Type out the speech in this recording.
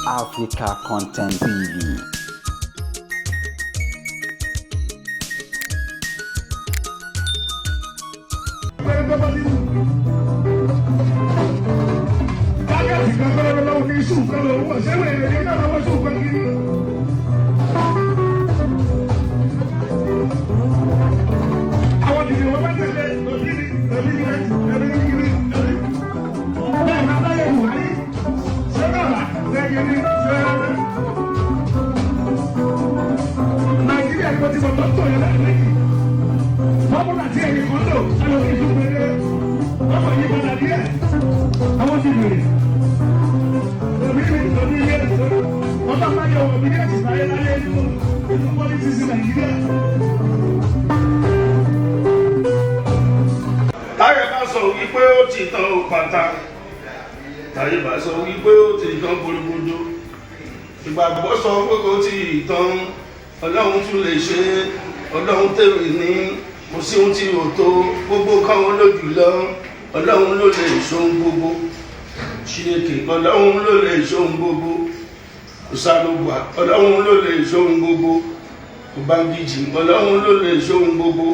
Africa Content TV. Wípé ó ti tán pátá táyé bá sọ wípé ó ti tán gbogbogbò ìgbàgbọ́ sọ pé ó ti tán Ọlọ́run tún lè ṣe Ọlọ́run tèrè ní kò sí ohun tí ò tó gbogbo káwọn lójú lọ Ọlọ́run ló lè ṣohun gbogbo Chineke Ọlọ́run ló lè ṣohun gbogbo Òsàlùgbà Ọlọ́run ló lè ṣohun gbogbo Òbángíjì Ọlọ́run ló lè ṣohun gbogbo.